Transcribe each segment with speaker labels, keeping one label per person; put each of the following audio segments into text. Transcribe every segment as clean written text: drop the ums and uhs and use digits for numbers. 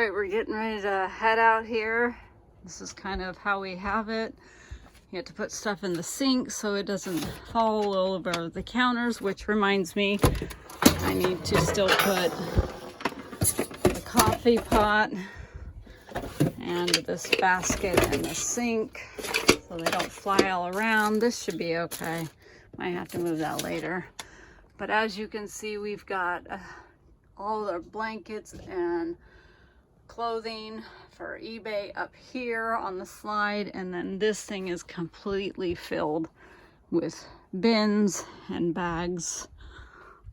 Speaker 1: right, we're getting ready to head out here. This is kind of how we have it. You have to put stuff in the sink so it doesn't fall all over the counters, which reminds me, I need to still put the coffee pot and this basket in the sink so they don't fly all around. This should be okay. Might have to move that later. But as you can see, we've got all the blankets and clothing for eBay up here on the slide, and then this thing is completely filled with bins and bags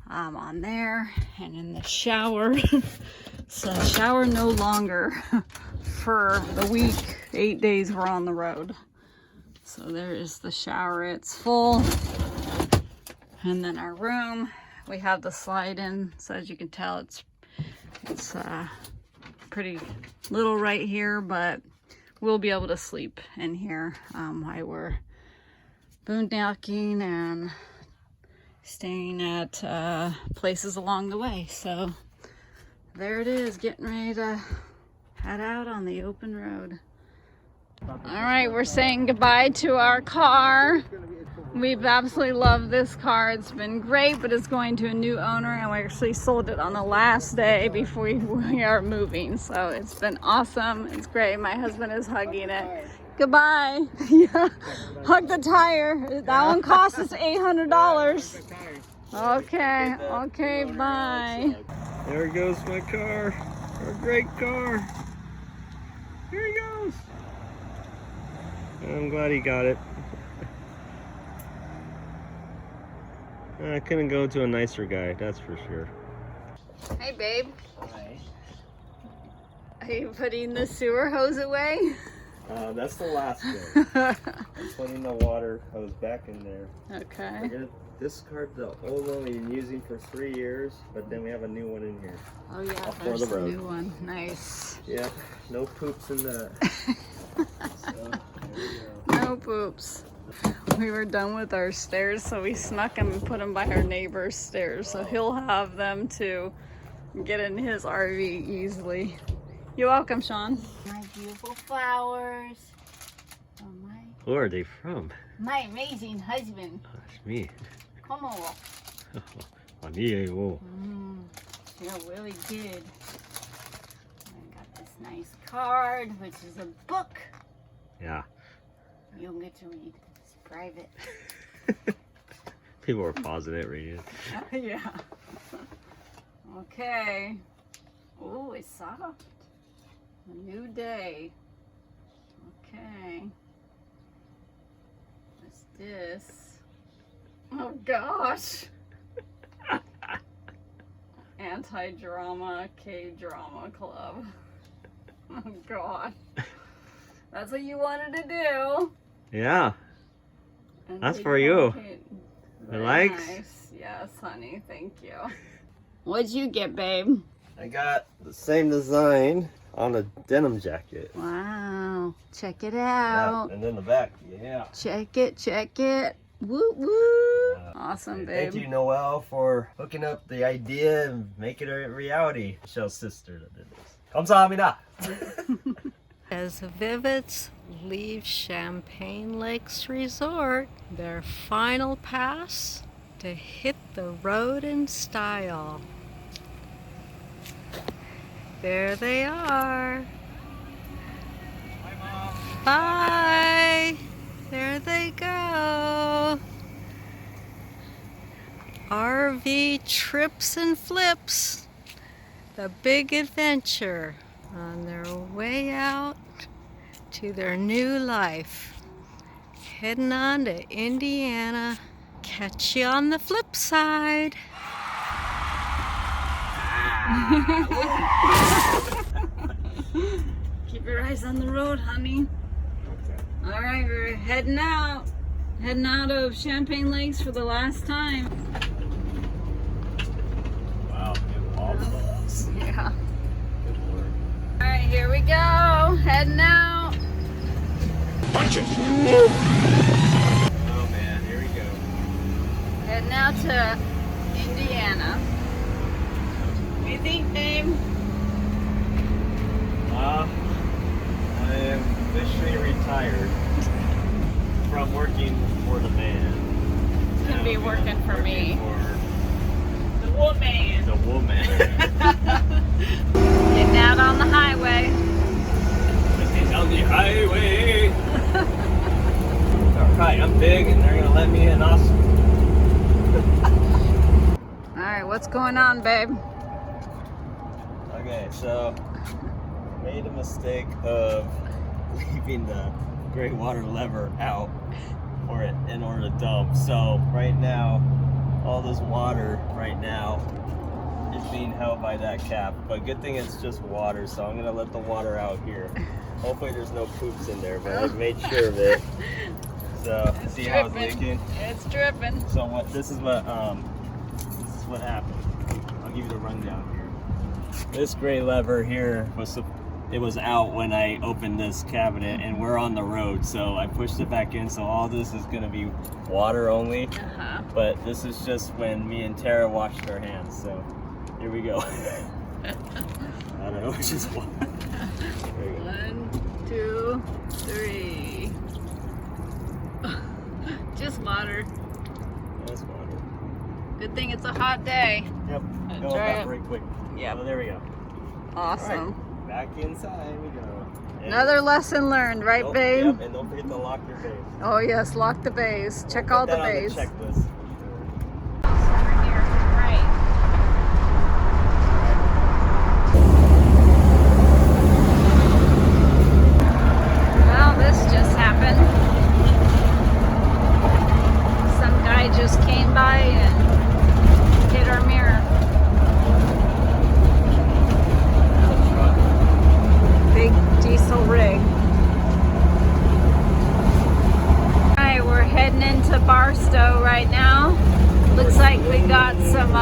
Speaker 1: on there and in the shower. So shower no longer for the week, 8 days we're on the road. So there is the shower, it's full. And then our room, we have the slide in, so as you can tell it's pretty little right here, but we'll be able to sleep in here while we're boondocking and staying at places along the way. So there it is, getting ready to head out on the open road. All right, we're saying goodbye to our car. We've absolutely loved this car. It's been great, but it's going to a new owner, and we actually sold it on the last day before we are moving. So it's been awesome. It's great. My husband is hugging it. Goodbye. Yeah, hug the tire. That one cost us $800. Okay, okay, bye.
Speaker 2: There goes my car. Our great car. Here he goes. I'm glad he got it. I couldn't go to a nicer guy, that's for sure.
Speaker 1: Hey, babe.
Speaker 2: Hi.
Speaker 1: Are you putting the sewer hose away?
Speaker 2: That's the last thing. I'm putting the water hose back in there.
Speaker 1: Okay.
Speaker 2: We're gonna discard the old one we've been using for 3 years, but then we have a new one in here.
Speaker 1: Oh yeah,
Speaker 2: For
Speaker 1: there's
Speaker 2: the
Speaker 1: the
Speaker 2: road.
Speaker 1: new one. Nice.
Speaker 2: Yeah, no poops in that. So, there we go.
Speaker 1: No poops. We were done with our stairs, so we snuck them and put them by our neighbor's stairs, so he'll have them to get in his RV easily. You're welcome, Sean.
Speaker 3: My beautiful flowers. Oh,
Speaker 2: Who are they from?
Speaker 3: my amazing husband.
Speaker 2: Gosh, me.
Speaker 3: Come on.
Speaker 2: Amigo.
Speaker 3: Feel really good. I got this nice card, which is a book.
Speaker 2: Yeah.
Speaker 3: You don't get to read. It's private.
Speaker 2: People are pausing it, reading it.
Speaker 1: Yeah. Okay. Oh, it's soft. A new day. Okay. What's this? Oh gosh. Anti-drama K-drama club. Oh god. That's what you wanted to do.
Speaker 2: Yeah. That's for you.
Speaker 1: Very
Speaker 2: Likes?
Speaker 1: nice. Yes, honey. Thank you. What'd you get, babe?
Speaker 2: I got the same design on a denim jacket.
Speaker 1: Wow. Check it
Speaker 2: Yeah,
Speaker 1: out.
Speaker 2: and then the back, yeah.
Speaker 1: Check it, check it. Woo woo. Awesome,
Speaker 2: And
Speaker 1: babe.
Speaker 2: thank you, Noelle, for hooking up the idea and making it a reality. Michelle's sister that did this. 감사합니다.
Speaker 4: As the Vivets leave Champagne Lakes Resort, their final pass to hit the road in style. There they are.
Speaker 2: Bye, Mom.
Speaker 4: Bye. There they go. RV trips and flips. The big adventure on their way out to their new life. Heading on to Indiana. Catch you on the flip side.
Speaker 1: Keep your eyes on the road, honey.
Speaker 2: Okay.
Speaker 1: All right, we're heading out. Heading out of Champagne Lakes for the last time.
Speaker 2: Wow, good balls.
Speaker 1: Yeah.
Speaker 2: Good work.
Speaker 1: All right, here we go. Heading out.
Speaker 2: Punch it. Oh man, here we go.
Speaker 1: Heading out to Indiana. What do you think, babe?
Speaker 2: I am officially retired from working for the man.
Speaker 1: It's gonna be working for me.
Speaker 2: For
Speaker 1: The woman.
Speaker 2: the woman.
Speaker 1: Getting out on the highway.
Speaker 2: Getting on the highway. Alright, I'm big and they're gonna let me in also.
Speaker 1: Alright, what's going on, babe?
Speaker 2: Okay, so made a mistake of leaving the gray water lever out for it in order to dump. So right now, all this water right now is being held by that cap. But good thing it's just water, so I'm gonna let the water out here. Hopefully there's no poops in there, but I made sure of it. So
Speaker 1: It's
Speaker 2: see how it's
Speaker 1: dripping.
Speaker 2: leaking.
Speaker 1: It's dripping.
Speaker 2: So this is what happened. I'll give you the rundown here. This gray lever here was out when I opened this cabinet, and we're on the road, so I pushed it back in. So all this is gonna be water only. But this is just when me and Tara washed our hands. So here we go. I don't know which is what. There we go.
Speaker 1: 1, 2, 3. Just water.
Speaker 2: That's water.
Speaker 1: Good thing it's a hot day.
Speaker 2: Yep. Go
Speaker 1: Try it.
Speaker 2: evaporate quick.
Speaker 1: Yep.
Speaker 2: Oh, there we go.
Speaker 1: Awesome.
Speaker 2: Alright, back inside we go. And
Speaker 1: Another lesson learned, right,
Speaker 2: don't-
Speaker 1: babe?
Speaker 2: Yep, and don't forget to lock your bays.
Speaker 1: Oh yes, lock the bays. Check
Speaker 2: Put
Speaker 1: all the
Speaker 2: that on
Speaker 1: bays.
Speaker 2: checklist.
Speaker 1: Over here, right. Well, this just happened. Some guy just came by and hit our mirror. Big diesel rig. Alright, we're heading into Barstow right now. Looks like we got some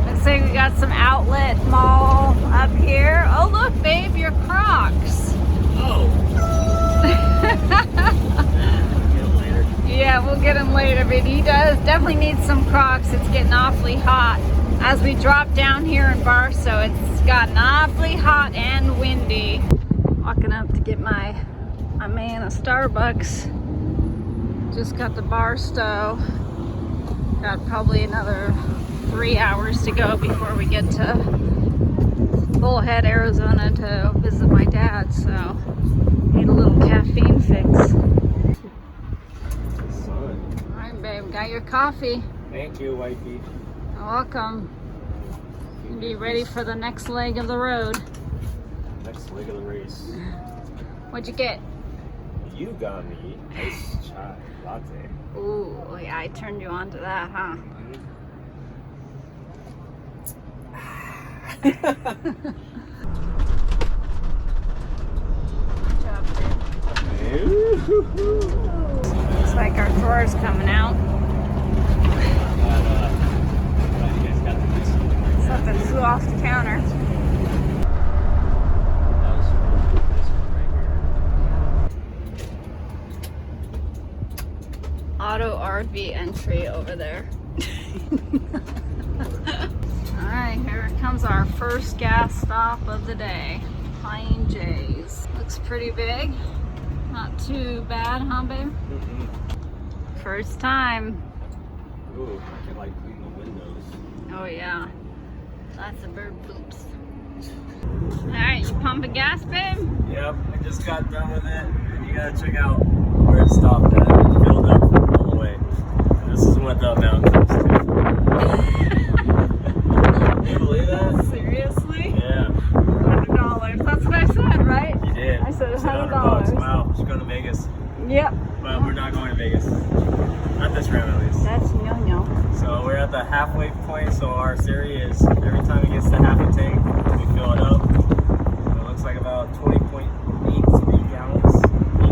Speaker 1: looks like we got some outlet mall up here. Oh look, babe, your Crocs.
Speaker 2: Oh. Get it later.
Speaker 1: Yeah, we'll get him later, but he definitely needs some Crocs. It's getting awfully hot. As we drop down here in Barstow, it's gotten awfully hot and windy. Walking up to get my man a Starbucks. Just got to Barstow. Got probably another 3 hours to go before we get to Bullhead, Arizona to visit my dad, so need a little caffeine fix.
Speaker 2: Son.
Speaker 1: Alright, babe, got your coffee.
Speaker 2: Thank you, wifey.
Speaker 1: You're welcome. You be ready for the next leg of the road.
Speaker 2: Next leg of the race.
Speaker 1: What'd you get?
Speaker 2: You got me ice chai latte.
Speaker 1: Ooh, yeah, I turned you on to that, huh? Good job, babe. Looks like our drawer's coming out. Something flew off the counter. Auto RV entry over there. Alright, here comes our first gas stop of the day. Pine J's. Looks pretty big. Not too bad, huh, babe? First time.
Speaker 2: Ooh, I can like clean the windows.
Speaker 1: Oh yeah. Lots of bird poops. Alright, you pumping gas, babe?
Speaker 2: Yep, I just got done with it. And you gotta check out where it stopped at. It filled up all the way. This is what the amount comes to. Can you believe that?
Speaker 1: Seriously?
Speaker 2: Yeah.
Speaker 1: $100. That's what I said, right?
Speaker 2: You did.
Speaker 1: I said
Speaker 2: $100.
Speaker 1: $100.
Speaker 2: Wow, we should go to Vegas.
Speaker 1: Yep.
Speaker 2: But we're not going to Vegas. Not this round at least.
Speaker 1: That's no.
Speaker 2: So we're at the halfway point, so our Siri is, every time it gets to half a tank, we fill it up. And it looks like about 20.83 gallons,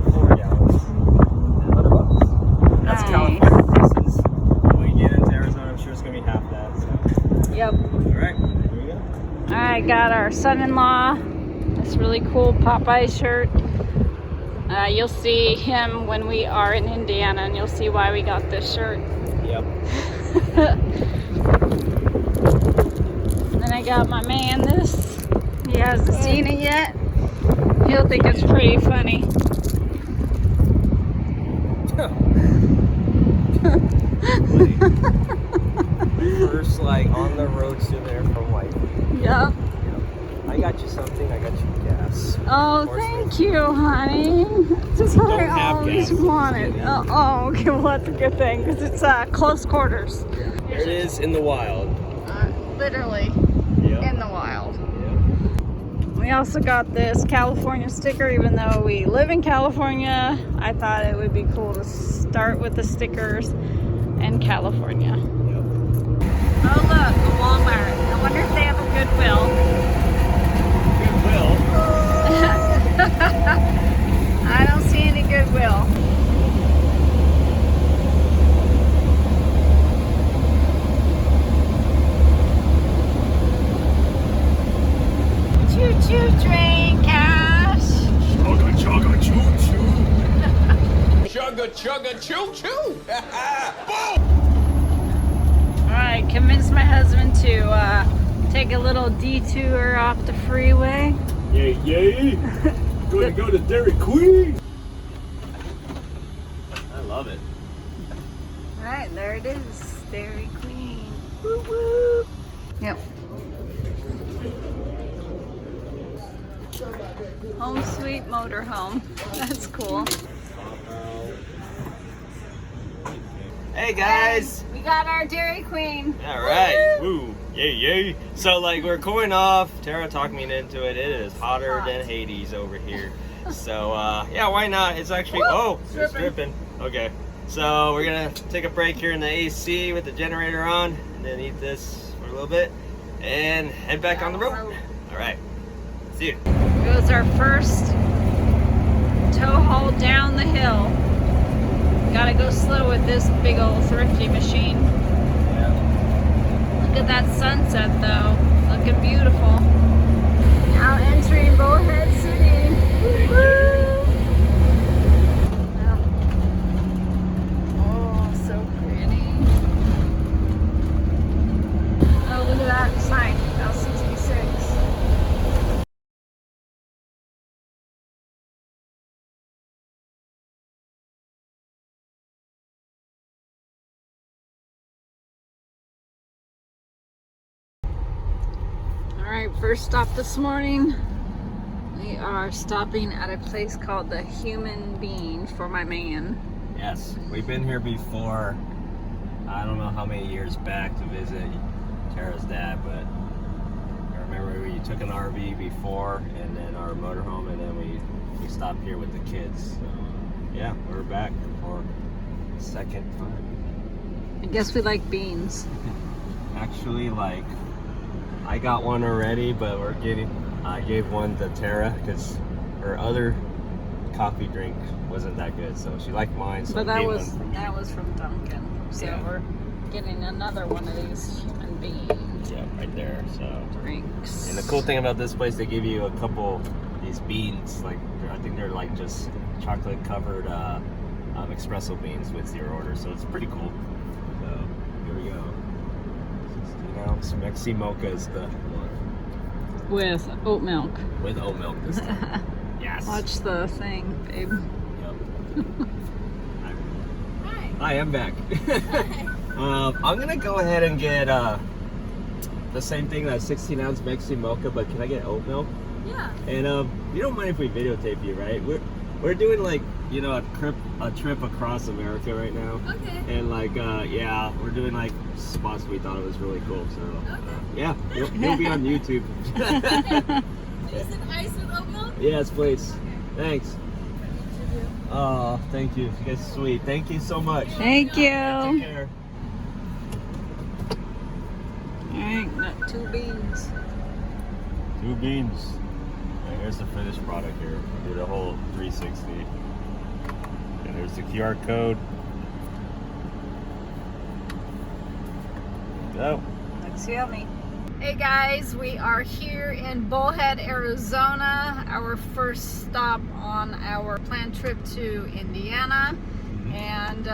Speaker 2: 84 gallons. And $100. That's
Speaker 1: Nice.
Speaker 2: California prices. When we get into Arizona, I'm sure it's going to be half that. So.
Speaker 1: Yep.
Speaker 2: Alright, here we go.
Speaker 1: Alright, got our son-in-law this really cool Popeye shirt. You'll see him when we are in Indiana, and you'll see why we got this shirt.
Speaker 2: Yep.
Speaker 1: Then I got my man this. hasn't seen it yet. He'll think it's pretty funny.
Speaker 2: First, like on the road souvenir from White.
Speaker 1: Yep.
Speaker 2: I got you something. I got you gas.
Speaker 1: Oh, thank you, honey. Just what I always wanted. Oh, okay. Well, that's a good thing because it's close quarters.
Speaker 2: There it is in the wild.
Speaker 1: Literally
Speaker 2: Yep.
Speaker 1: in the wild.
Speaker 2: Yep.
Speaker 1: We also got this California sticker. Even though we live in California, I thought it would be cool to start with the stickers in California.
Speaker 2: Yep.
Speaker 1: Oh, look, a Walmart. I wonder if they have a Goodwill.
Speaker 2: Goodwill.
Speaker 1: I don't see any Goodwill. Choo-choo train, Cash.
Speaker 5: Chugga chugga choo choo. Chugga chugga choo choo. Boom!
Speaker 1: Alright, convinced my husband to take a little detour off the freeway.
Speaker 5: Yay yay. Gonna go to Dairy Queen.
Speaker 2: I love it.
Speaker 1: Alright, there it is. Dairy Queen. Woo woo. Yep. Home sweet motorhome. That's cool.
Speaker 2: Hey guys.
Speaker 1: We got our Dairy Queen.
Speaker 2: All right. Woo. Yay yay. So like we're cooling off. Tara talked me into it. It is hotter than Hades over here. So yeah, why not? It's actually it's dripping. Okay. So we're gonna take a break here in the AC with the generator on, and then eat this for a little bit, and head back on the road. All right. See you.
Speaker 1: It was our first tow haul down the hill. Gotta go slow with this big old thrifty machine.
Speaker 2: Yeah.
Speaker 1: Look at that sunset though. Looking beautiful. Now entering Bullhead City. Woo! Oh, so pretty. Oh, look at that sign. Now 66. Alright, first stop this morning. We are stopping at a place called the Human Being for my man.
Speaker 2: Yes, we've been here before. I don't know how many years back to visit Tara's dad, but I remember we took an RV before, and then our motorhome, and then we stopped here with the kids. So, yeah, we're back for the second time.
Speaker 1: I guess we like beans.
Speaker 2: Actually, like, I got one already, but I gave one to Tara because her other coffee drink wasn't that good, so she liked mine. So
Speaker 1: But
Speaker 2: I
Speaker 1: that
Speaker 2: gave
Speaker 1: was
Speaker 2: one.
Speaker 1: that was from Duncan. So
Speaker 2: Yeah.
Speaker 1: we're getting another one of these Human Beings
Speaker 2: Yeah, right there. So.
Speaker 1: drinks.
Speaker 2: And the cool thing about this place, they give you a couple these beans, like I think they're like just chocolate covered espresso beans with your order, so it's pretty cool. So here we go. 16-ounce Mexi Mocha is the one
Speaker 1: With oat milk.
Speaker 2: with oat milk this time. Yes.
Speaker 1: Watch the thing, babe.
Speaker 2: Yep. Hi, I'm back. I'm gonna go ahead and get the same thing, that 16-ounce Mexi Mocha, but can I get oat milk?
Speaker 1: Yeah.
Speaker 2: And you don't mind if we videotape you, right? We're doing like, you know, a trip across America right now.
Speaker 6: Okay.
Speaker 2: And like yeah, we're doing like spots we thought it was really cool. So yeah, you'll be on YouTube.
Speaker 6: Is it ice with oat milk?
Speaker 2: Yes, please. Thanks. Oh, thank you. You guys are sweet. Thank you so much.
Speaker 1: Thank you.
Speaker 2: Take care.
Speaker 1: Alright, got 2 beans.
Speaker 2: 2 beans. And here's the finished product here. Did a whole 360. And there's the QR code. Go.
Speaker 1: Looks yummy. Hey guys, we are here in Bullhead, Arizona. Our first stop on our planned trip to Indiana. And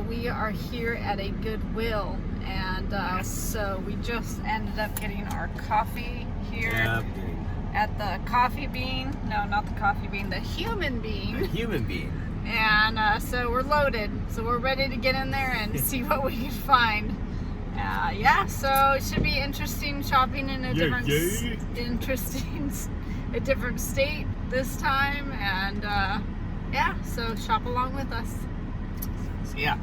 Speaker 1: we are here at a Goodwill. And so we just ended up getting our coffee here.
Speaker 2: Yeah, I'm getting
Speaker 1: at the Coffee Bean. No, not the Coffee Bean, the Human Bean.
Speaker 2: Human being.
Speaker 1: And so we're loaded. So we're ready to get in there and see what we can find. Yeah, so it should be interesting shopping in a different a different state this time. And yeah, so shop along with us.
Speaker 2: Yeah.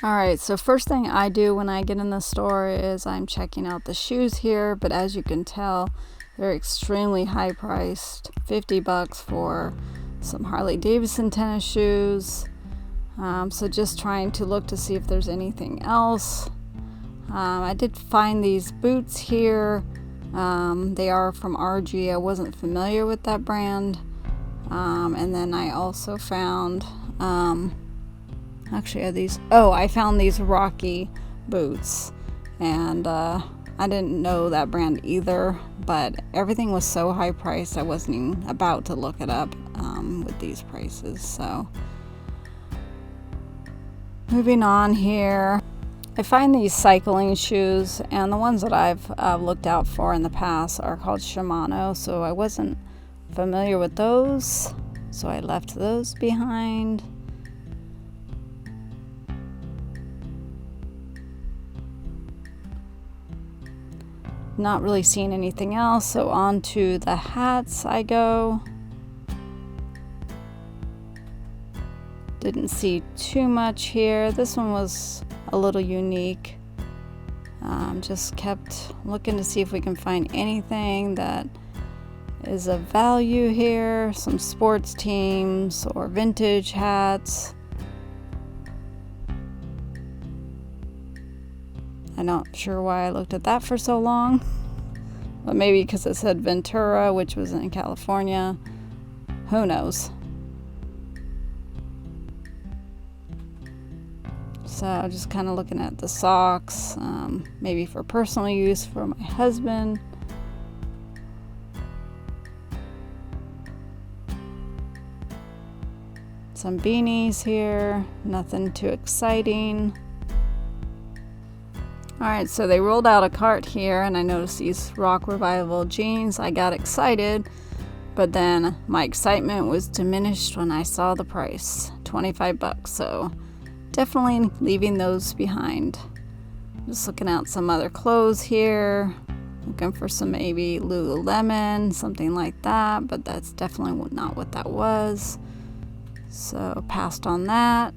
Speaker 1: Alright, so first thing I do when I get in the store is I'm checking out the shoes here, but as you can tell, they're extremely high priced. $50 for some Harley Davidson tennis shoes. So just trying to look to see if there's anything else. I did find these boots here. They are from RG. I wasn't familiar with that brand. And then I also found actually, are these? Oh, I found these Rocky boots, and I didn't know that brand either. But everything was so high priced, I wasn't even about to look it up with these prices. So, moving on here, I find these cycling shoes, and the ones that I've looked out for in the past are called Shimano. So I wasn't familiar with those, so I left those behind. Not really seeing anything else, so on to the hats I go. Didn't see too much here. This one was a little unique. Just kept looking to see if we can find anything that is of value here. Some sports teams or vintage hats. I'm not sure why I looked at that for so long, but maybe because it said Ventura, which was in California. Who knows? So just kind of looking at the socks, maybe for personal use for my husband. Some beanies here, nothing too exciting. Alright, so they rolled out a cart here, and I noticed these Rock Revival jeans. I got excited, but then my excitement was diminished when I saw the price, $25. So definitely leaving those behind. Just looking at some other clothes here, looking for some maybe Lululemon, something like that, but that's definitely not what that was. So passed on that.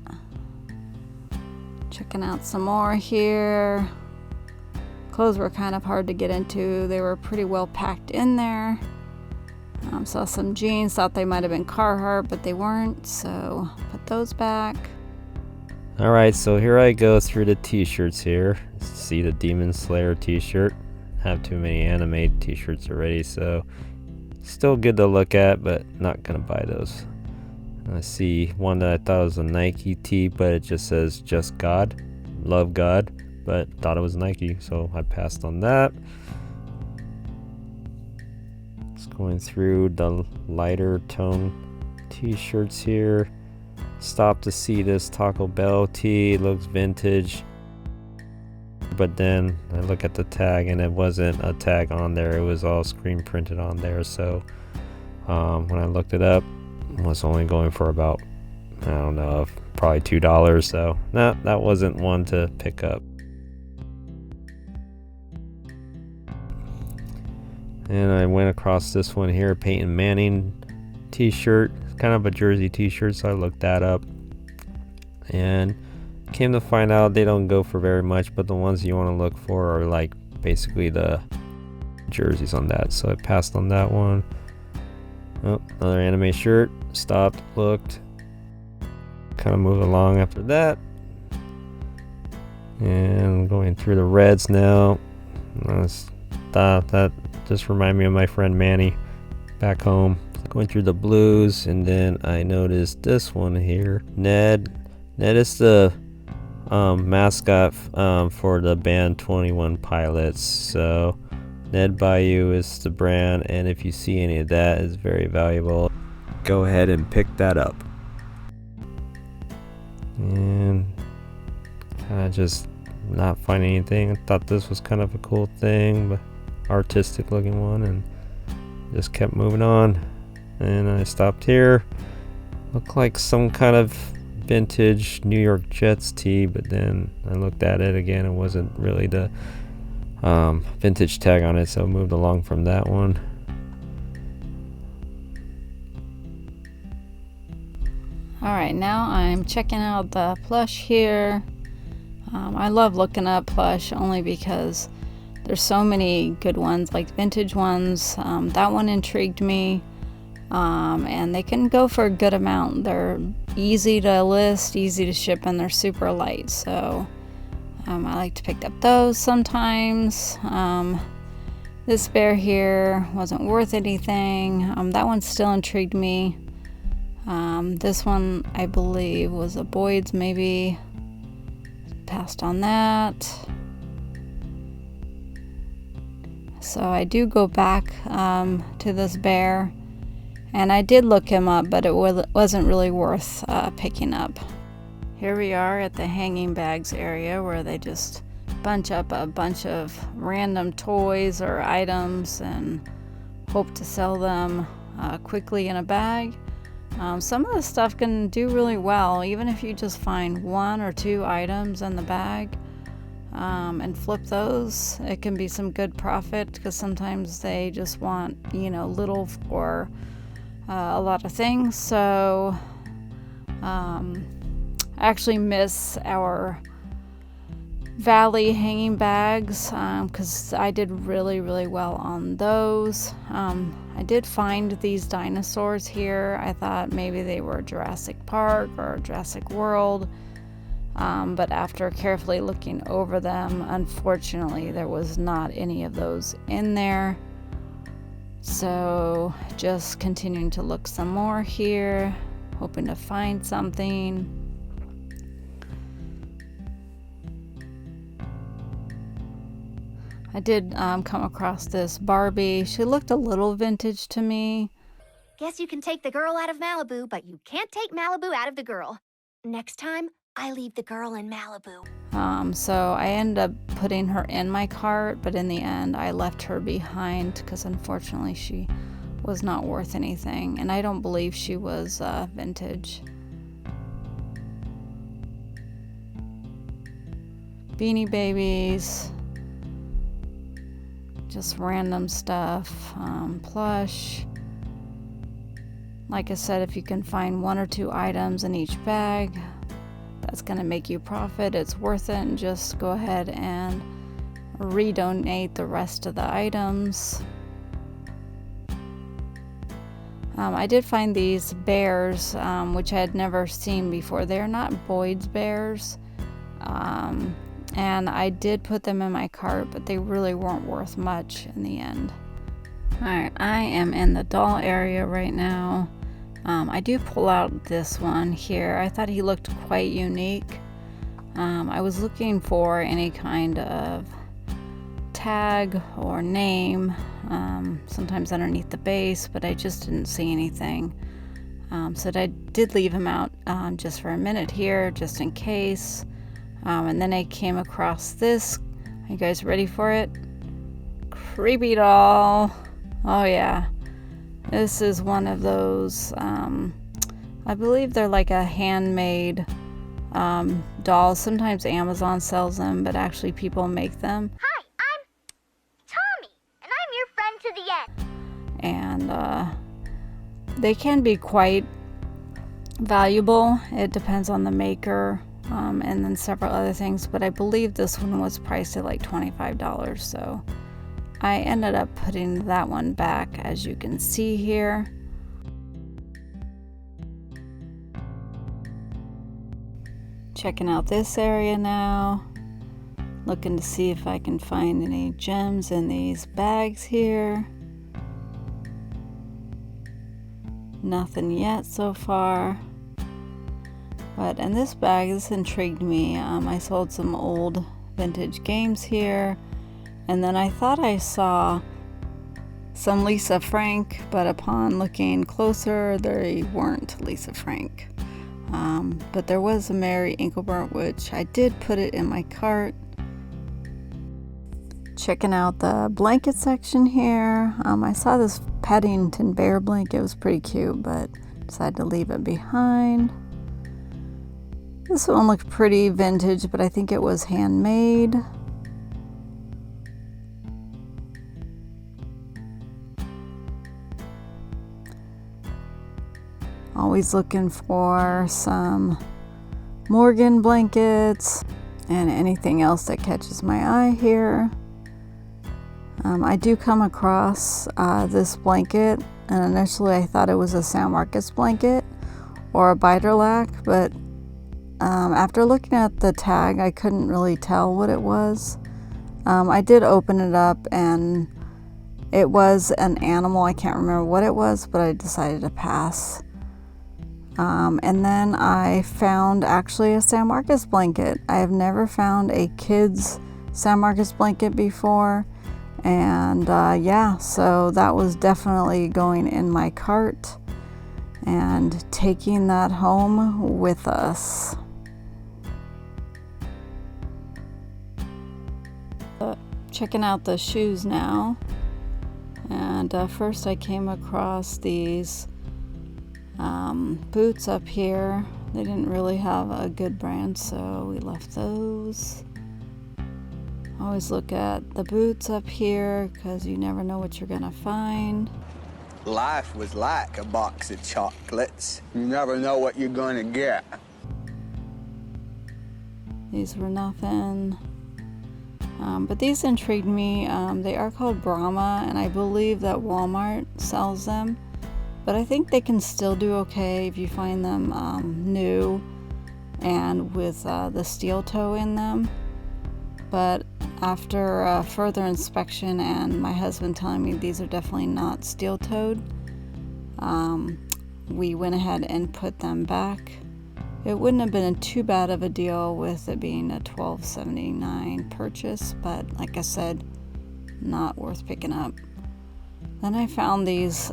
Speaker 1: Checking out some more here. Clothes were kind of hard to get into. They were pretty well packed in there. Saw some jeans, thought they might have been Carhartt, but they weren't, so put those back.
Speaker 2: Alright, so here I go through the t-shirts here. See the Demon Slayer t-shirt. Have too many anime t-shirts already, so still good to look at, but not gonna buy those. I see one that I thought was a Nike tee, but it just says Just God, Love God, but thought it was Nike, so I passed on that. Just going through the lighter tone t-shirts here. Stopped to see this Taco Bell tee, looks vintage, but then I look at the tag and it wasn't a tag on there, it was all screen printed on there. So when I looked it up, it was only going for about, I don't know, probably $2. So no, that wasn't one to pick up. And I went across this one here, Peyton Manning t-shirt, kind of a jersey t-shirt, so I looked that up and came to find out they don't go for very much, but the ones you want to look for are like basically the jerseys on that. So I passed on that one. Oh, another anime shirt. Stopped, looked, kind of moved along after that, and going through the reds now. That just reminded me of my friend Manny back home. Going through the blues, and then I noticed this one here, Ned is the mascot for the band 21 Pilots. So Ned Bayou is the brand, and if you see any of that, it's very valuable. Go ahead and pick that up. And kind of just not finding anything. I thought this was kind of a cool thing, but artistic looking one, and just kept moving on. And I stopped here. Looked like some kind of vintage New York Jets tee, but then I looked at it again. It wasn't really the vintage tag on it, so I moved along from that one.
Speaker 1: Alright, now I'm checking out the plush here. I love looking up plush only because there's so many good ones, like vintage ones. That one intrigued me, and they can go for a good amount. They're easy to list, easy to ship, and they're super light, so I like to pick up those sometimes. This bear here wasn't worth anything. That one still intrigued me. This one I believe was a Boyd's, maybe. Passed on that. So I do go back to this bear, and I did look him up, but it wasn't really worth picking up. Here we are at the hanging bags area, where they just bunch up a bunch of random toys or items and hope to sell them quickly in a bag. Some of the stuff can do really well, even if you just find 1 or 2 items in the bag and flip those. It can be some good profit, because sometimes they just want, little for a lot of things. So I actually miss our Valley hanging bags, because I did really, really well on those. I did find these dinosaurs here. I thought maybe they were Jurassic Park or Jurassic World, but after carefully looking over them, unfortunately there was not any of those in there. So just continuing to look some more here, hoping to find something. I did come across this Barbie. She looked a little vintage to me.
Speaker 7: Guess you can take the girl out of Malibu, but you can't take Malibu out of the girl. Next time, I leave the girl in Malibu.
Speaker 1: So I ended up putting her in my cart, but in the end I left her behind, because unfortunately she was not worth anything, and I don't believe she was vintage. Beanie Babies. Just random stuff, plush. Like I said, if you can find 1 or 2 items in each bag, that's going to make you profit. It's worth it, and just go ahead and redonate the rest of the items. I did find these bears, which I had never seen before. They're not Boyd's bears. And I did put them in my cart, but they really weren't worth much in the end. Alright, I am in the doll area right now. I do pull out this one here. I thought he looked quite unique. I was looking for any kind of tag or name, sometimes underneath the base, but I just didn't see anything. So I did leave him out just for a minute here, just in case. And then I came across this. Are you guys ready for it? Creepy doll. Oh yeah. This is one of those, I believe they're like a handmade dolls. Sometimes Amazon sells them, but actually people make them.
Speaker 7: Hi, I'm Tommy, and I'm your friend to the end.
Speaker 1: And they can be quite valuable. It depends on the maker. And then several other things, but I believe this one was priced at like $25, so I ended up putting that one back, as you can see here. Checking out this area now, looking to see if I can find any gems in these bags here. Nothing yet so far. But in this bag, this intrigued me. I sold some old vintage games here, and then I thought I saw some Lisa Frank, but upon looking closer, they weren't Lisa Frank. But there was a Mary Engelbert, which I did put it in my cart. Checking out the blanket section here. I saw this Paddington Bear blanket. It was pretty cute, but decided to leave it behind. This one looked pretty vintage, but I think it was handmade. Always looking for some Morgan blankets and anything else that catches my eye here. I do come across this blanket, and initially I thought it was a San Marcos blanket or a Biderlac, but after looking at the tag, I couldn't really tell what it was. I did open it up, and it was an animal. I can't remember what it was, but I decided to pass. And then I found actually a San Marcos blanket. I have never found a kid's San Marcos blanket before. And yeah, so that was definitely going in my cart and taking that home with us. Checking out the shoes now. And first I came across these boots up here. They didn't really have a good brand, so we left those. Always look at the boots up here because you never know what you're gonna find.
Speaker 8: Life was like a box of chocolates. You never know what you're gonna get.
Speaker 1: These were nothing. But these intrigued me. They are called Brahma, and I believe that Walmart sells them. But I think they can still do okay if you find them new and with the steel toe in them. But after further inspection and my husband telling me these are definitely not steel toed, we went ahead and put them back. It wouldn't have been too bad of a deal with it being a $12.79 purchase, but like I said, not worth picking up. Then I found these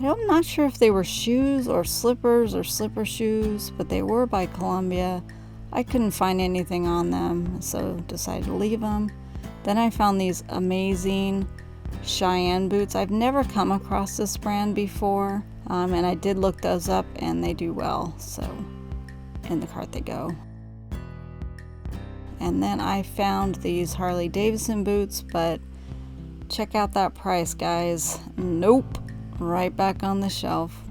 Speaker 1: I'm not sure if they were shoes or slippers or slipper shoes, but they were by Columbia. I couldn't find anything on them, so decided to leave them. Then I found these amazing Cheyenne boots. I've never come across this brand before, and I did look those up, and they do well, so in the cart they go. And then I found these Harley Davidson boots, but check out that price, guys. Nope. Right back on the shelf.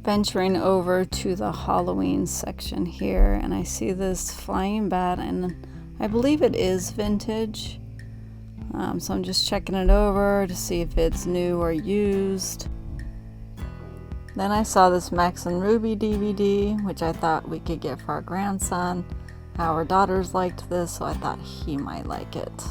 Speaker 1: Venturing over to the Halloween section here, and I see this flying bat, and I believe it is vintage. So I'm just checking it over to see if it's new or used. Then I saw this Max and Ruby DVD, which I thought we could get for our grandson. Our daughters liked this, so I thought he might like it.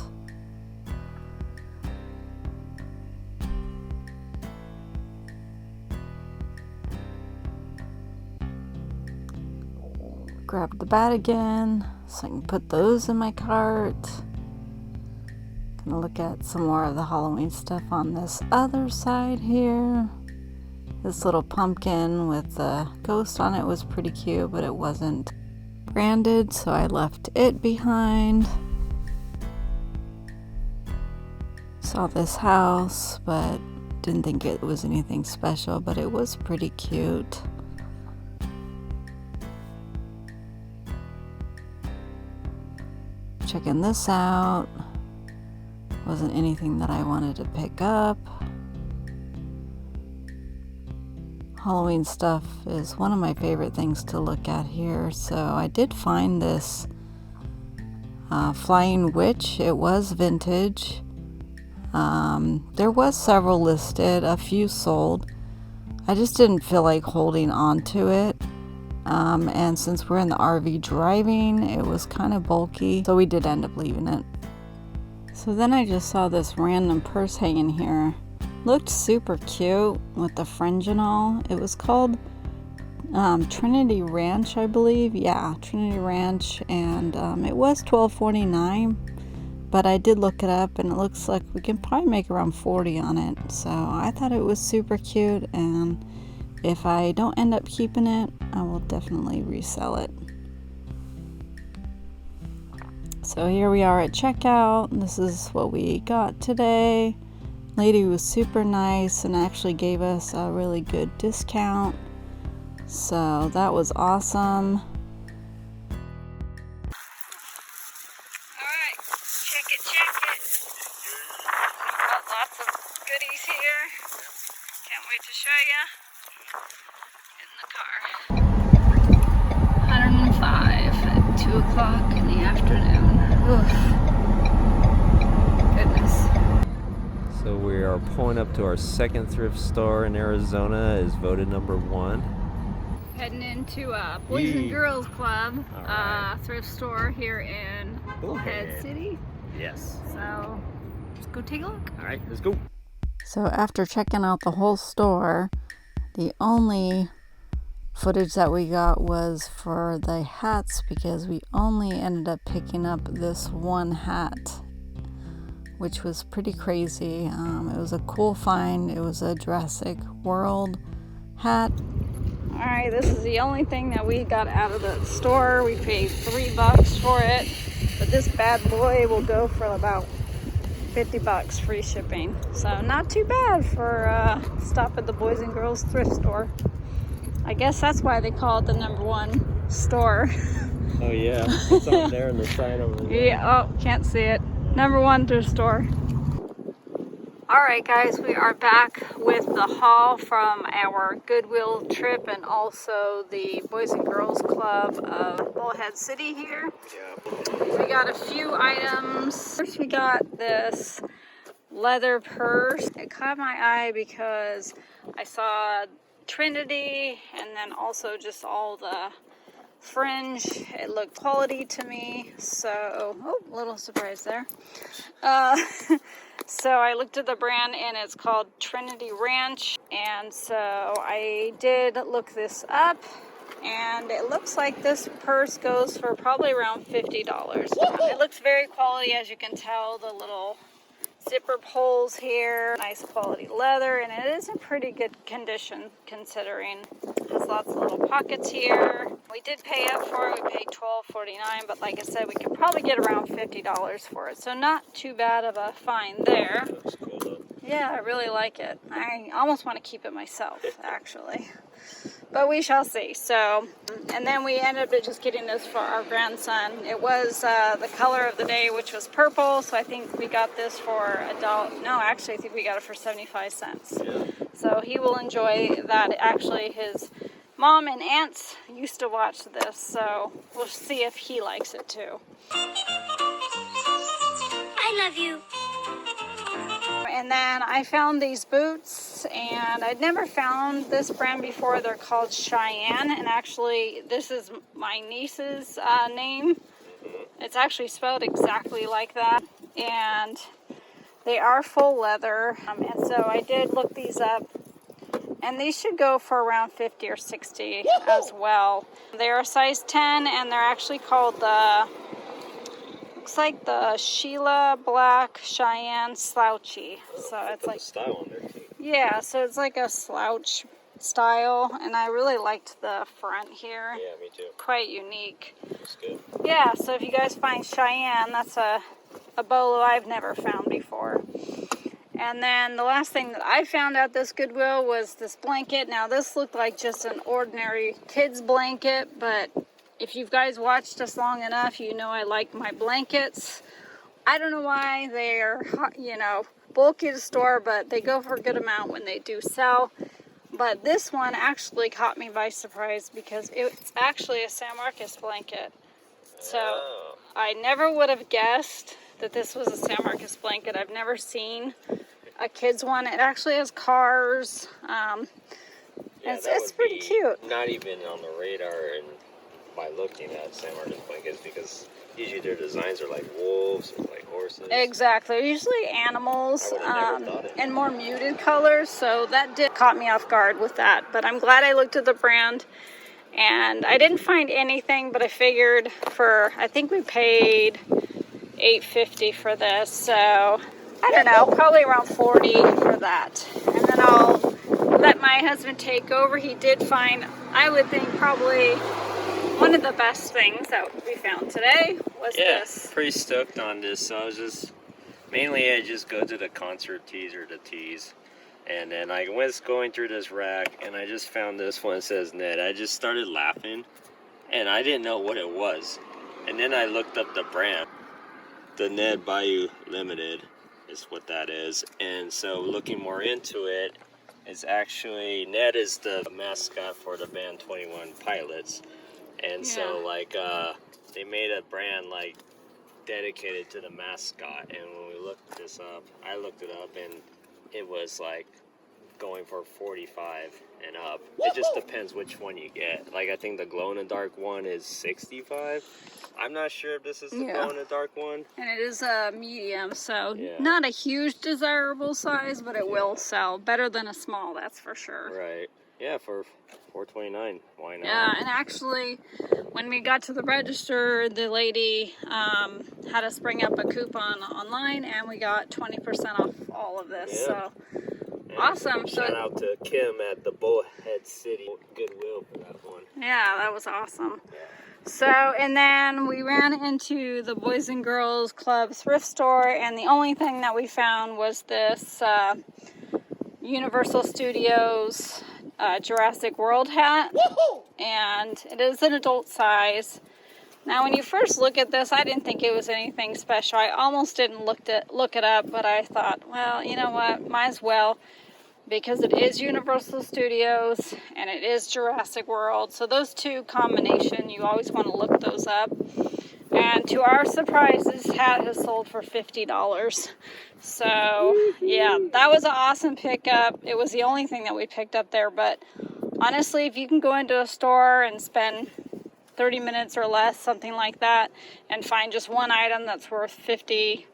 Speaker 1: Grab the bat again so I can put those in my cart. Gonna look at some more of the Halloween stuff on this other side here. This little pumpkin with the ghost on it was pretty cute, but it wasn't branded, so I left it behind. Saw this house, but didn't think it was anything special, but it was pretty cute. Checking this out. Wasn't anything that I wanted to pick up. Halloween stuff is one of my favorite things to look at here. So I did find this Flying Witch. It was vintage. There was several listed, a few sold. I just didn't feel like holding on to it. And since we're in the RV driving, it was kind of bulky, so we did end up leaving it. So then I just saw this random purse hanging here. Looked super cute with the fringe and all. It was called Trinity Ranch, I believe. Yeah, Trinity Ranch, and it was $12.49, but I did look it up, and it looks like we can probably make around $40 on it. So I thought it was super cute, and if I don't end up keeping it, I will definitely resell it. So here we are at checkout. This is what we got today. Lady was super nice and actually gave us a really good discount. So that was awesome. Alright, check it. Got lots of goodies here. Can't wait to show you. In the car. 105 at 2 o'clock in the afternoon. Oof. Goodness.
Speaker 2: So we are pulling up to our second thrift store in Arizona. Is voted #1.
Speaker 1: Heading into Boys and Girls Club thrift store here in Bullhead City.
Speaker 2: Yes.
Speaker 1: So let's go take a look.
Speaker 2: All right, let's go.
Speaker 1: So after checking out the whole store, the only footage that we got was for the hats because we only ended up picking up this one hat, which was pretty crazy. It was a cool find. It was a Jurassic World hat. Alright, this is the only thing that we got out of the store. We paid $3 for it, but this bad boy will go for about $50 free shipping. So not too bad for a stop at the Boys and Girls thrift store. I guess that's why they call it the #1 store.
Speaker 2: Oh yeah, it's up there in the sign over there.
Speaker 1: Yeah, oh, can't see it. #1 thrift store. Alright guys, we are back with the haul from our Goodwill trip and also the Boys and Girls Club of Bullhead City here. We got a few items. First we got this leather purse. It caught my eye because I saw Trinity and then also just all the fringe. It looked quality to me, so a little surprise there. So I looked at the brand and it's called Trinity Ranch, and so I did look this up and it looks like this purse goes for probably around $50. It looks very quality, as you can tell, the little zipper pulls here, nice quality leather, and it is in pretty good condition considering. It has lots of little pockets here. We did pay up for it. We paid $12.49, but like I said, we could probably get around $50 for it, so not too bad of a find there.
Speaker 2: Looks cool though.
Speaker 1: Yeah, I really like it. I almost want to keep it myself, actually. But we shall see. So, and then we ended up just getting this for our grandson. It was the color of the day, which was purple. So I think we got this for $1. No, actually, I think we got it for 75 cents.
Speaker 2: Yeah.
Speaker 1: So he will enjoy that. Actually, his mom and aunts used to watch this. So we'll see if he likes it too.
Speaker 7: I love you.
Speaker 1: And then I found these boots, and I'd never found this brand before. They're called Cheyenne, and actually this is my niece's name. It's actually spelled exactly like that, and they are full leather. And so I did look these up, and these should go for around 50 or 60 as well. They are size 10, and they're actually called the looks like the Sheila Black Cheyenne Slouchy. So it's like
Speaker 2: style on there too.
Speaker 1: Yeah, so it's like a slouch style, and I really liked the front here.
Speaker 2: Yeah, me too.
Speaker 1: Quite unique.
Speaker 2: Looks good.
Speaker 1: Yeah, so if you guys find Cheyenne, that's a bolo I've never found before. And then the last thing that I found at this Goodwill was this blanket. Now this looked like just an ordinary kid's blanket, but if you guys watched us long enough, you know I like my blankets. I don't know why they're, bulky to store, but they go for a good amount when they do sell. But this one actually caught me by surprise because it's actually a San Marcos blanket. So I never would have guessed that this was a San Marcos blanket. I've never seen a kid's one. It actually has cars. It's pretty cute.
Speaker 2: Not even on the radar and by looking at San Marcos blankets, because usually their designs are like wolves or like horses.
Speaker 1: Exactly. Usually animals and more muted colors. So that did caught me off guard with that. But I'm glad I looked at the brand. And I didn't find anything, but I figured I think we paid $8.50 for this. So I don't know, probably around $40 for that. And then I'll let my husband take over. He did find, I would think, probably one of the best things that we found today was this.
Speaker 2: Pretty stoked on this. So I was just, mainly I just go to the concert tees or the tees. And then I was going through this rack and I just found this one that says Ned. I just started laughing and I didn't know what it was. And then I looked up the brand. The Ned Bayou Limited is what that is. And so looking more into it, it's actually, Ned is the mascot for the band 21 Pilots. And so like they made a brand like dedicated to the mascot. And when we looked this up, I looked it up and it was like going for 45 and up. It just depends which one you get. Like I think the glow in the dark one is 65. I'm not sure if this is the glow in the dark one.
Speaker 1: And it is a medium, so not a huge desirable size, but it will sell better than a small, that's for sure.
Speaker 2: Right. Yeah, for $4.29. Why not?
Speaker 1: Yeah, and actually, when we got to the register, the lady had us bring up a coupon online, and we got 20% off all of this. So awesome!
Speaker 2: Shout out to Kim at the Bullhead City Goodwill for that one.
Speaker 1: Yeah, that was awesome. So, and then we ran into the Boys and Girls Club thrift store, and the only thing that we found was this Universal Studios Jurassic World hat, and it is an adult size. Now, when you first look at this, I didn't think it was anything special. I almost didn't look it up, but I thought, well, you know what, might as well, because it is Universal Studios and it is Jurassic World. So those two combination, you always want to look those up. And to our surprise, this hat has sold for $50. So yeah, that was an awesome pickup. It was the only thing that we picked up there, but honestly, if you can go into a store and spend 30 minutes or less, something like that, and find just one item that's worth 50,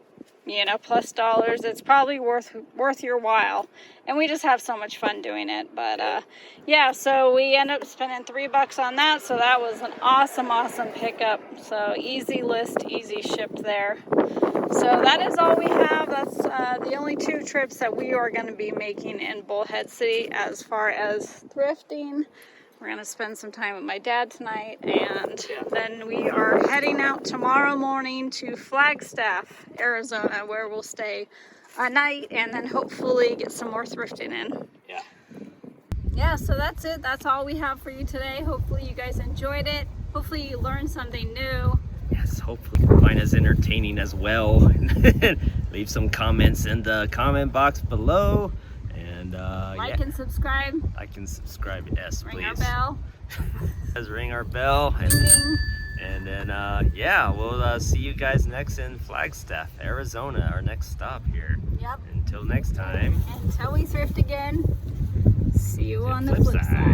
Speaker 1: plus dollars, it's probably worth your while. And we just have so much fun doing it. But yeah, so we ended up spending $3 on that, so that was an awesome pickup. So easy list, easy shipped there. So that is all we have. That's the only 2 trips that we are going to be making in Bullhead City as far as thrifting. We're going to spend some time with my dad tonight, and then we are heading out tomorrow morning to Flagstaff, Arizona, where we'll stay a night and then hopefully get some more thrifting in. Yeah, so that's it. That's all we have for you today. Hopefully you guys enjoyed it. Hopefully you learned something new.
Speaker 2: Yes, hopefully you find us entertaining as well. Leave some comments in the comment box below. And
Speaker 1: like and subscribe.
Speaker 2: Like and subscribe, yes, please.
Speaker 1: Ring our bell.
Speaker 2: Let's ring our bell. And then, we'll see you guys next in Flagstaff, Arizona, our next stop here.
Speaker 1: Yep.
Speaker 2: Until next time.
Speaker 1: Until we thrift again, see you on the flip side.